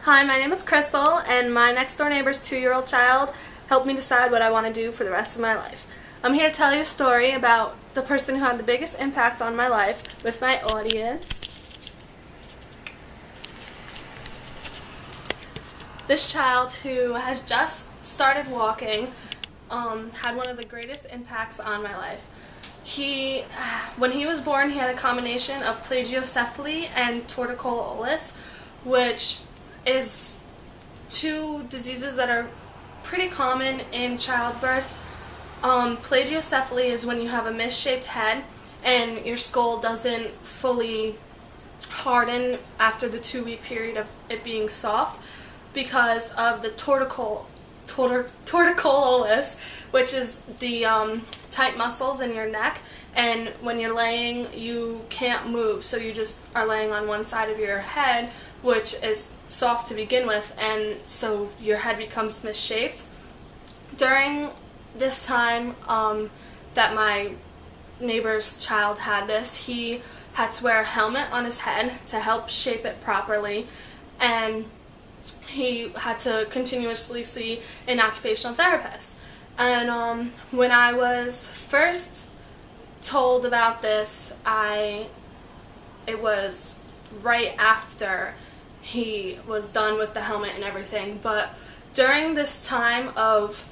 Hi, my name is Crystal, and my next door neighbor's 2-year-old child helped me decide what I want to do for the rest of my life. I'm here to tell you a story about the person who had the biggest impact on my life with my audience. This child, who has just started walking, had one of the greatest impacts on my life. When he was born, he had a combination of plagiocephaly and torticollis, which is two diseases that are pretty common in childbirth. Plagiocephaly is when you have a misshaped head and your skull doesn't fully harden after the 2-week period of it being soft because of the torticollis, which is the tight muscles in your neck, and when you're laying you can't move, so you just are laying on one side of your head, which is soft to begin with, and so your head becomes misshaped. During this time that my neighbor's child had this, he had to wear a helmet on his head to help shape it properly, and he had to continuously see an occupational therapist. And when I was first told about this, it was right after he was done with the helmet and everything. But during this time of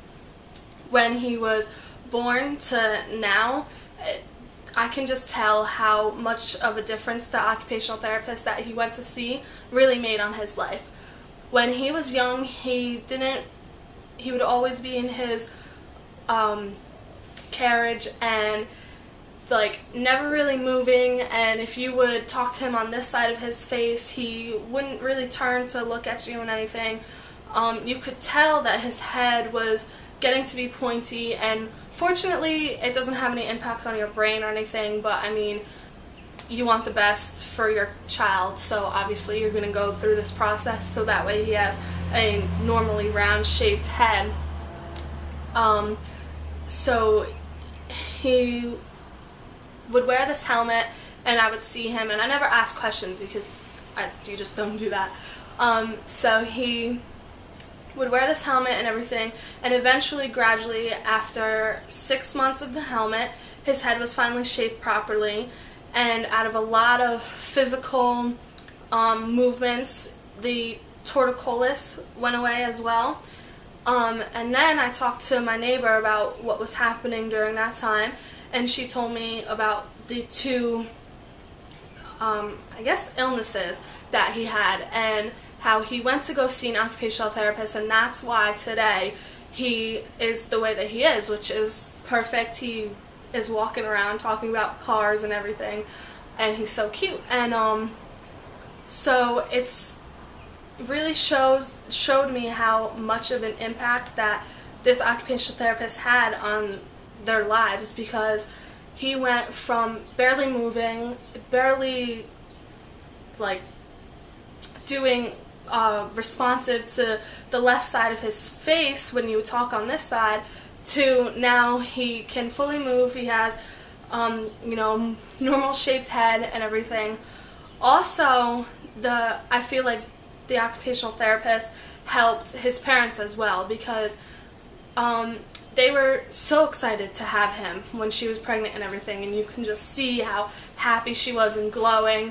when he was born to now, I can just tell how much of a difference the occupational therapist that he went to see really made on his life. When he was young, he would always be in his carriage and never really moving, and if you would talk to him on this side of his face, he wouldn't really turn to look at you and anything. You could tell that his head was getting to be pointy, and fortunately it doesn't have any impact on your brain or anything, but I mean, you want the best for your child, so obviously you're going to go through this process so that way he has a normally round shaped head. So he would wear this helmet, and I would see him, and I never asked questions because you just don't do that. So he would wear this helmet and everything, and eventually, gradually, after 6 months of the helmet, his head was finally shaped properly, and out of a lot of physical movements, the torticollis went away as well. And then I talked to my neighbor about what was happening during that time, and she told me about the two, illnesses that he had, and how he went to go see an occupational therapist, and that's why today he is the way that he is, which is perfect. He is walking around talking about cars and everything, and he's so cute. And so it's really showed me how much of an impact that this occupational therapist had on their lives, because he went from barely moving, barely doing responsive to the left side of his face when you talk on this side, to now he can fully move. He has normal shaped head and everything. Also, I feel like the occupational therapist helped his parents as well, because they were so excited to have him when she was pregnant and everything, and you can just see how happy she was and glowing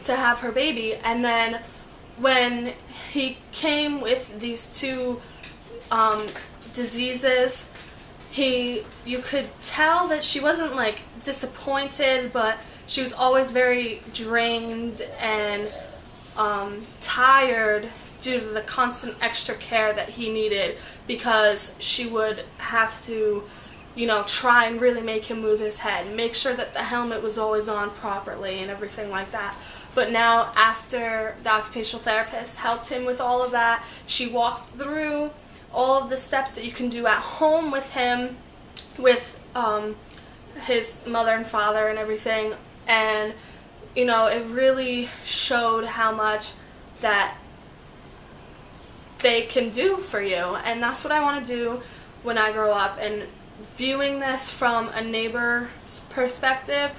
to have her baby. And then when he came with these two diseases, you could tell that she wasn't disappointed, but she was always very drained and tired due to the constant extra care that he needed, because she would have to try and really make him move his head, make sure that the helmet was always on properly and everything like that. But now, after the occupational therapist helped him with all of that, she walked through all of the steps that you can do at home with him, with his mother and father and everything, and it really showed how much that they can do for you, and that's what I want to do when I grow up. And viewing this from a neighbor's perspective,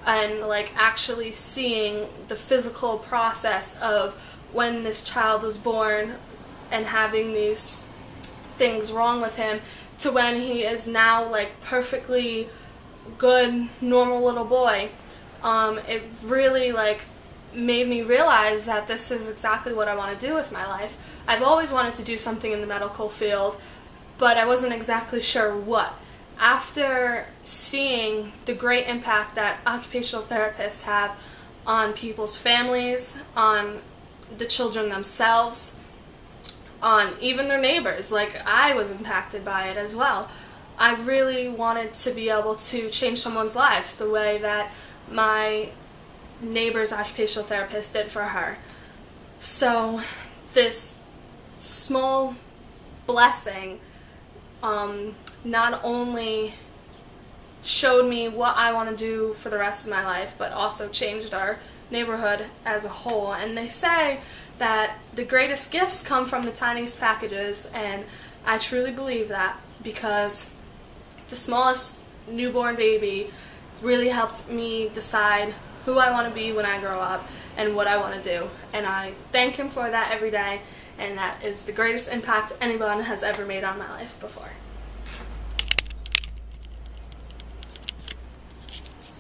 and like actually seeing the physical process of when this child was born and having these things wrong with him to when he is now like perfectly good, normal little boy. It really like made me realize that this is exactly what I want to do with my life. I've always wanted to do something in the medical field, but I wasn't exactly sure what. After seeing the great impact that occupational therapists have on people's families, on the children themselves, on even their neighbors, like I was impacted by it as well. I really wanted to be able to change someone's life the way that my neighbor's occupational therapist did for her. So this small blessing not only showed me what I want to do for the rest of my life, but also changed our neighborhood as a whole. And they say that the greatest gifts come from the tiniest packages, and I truly believe that, because the smallest newborn baby really helped me decide who I want to be when I grow up and what I want to do. And I thank him for that every day, and that is the greatest impact anyone has ever made on my life before.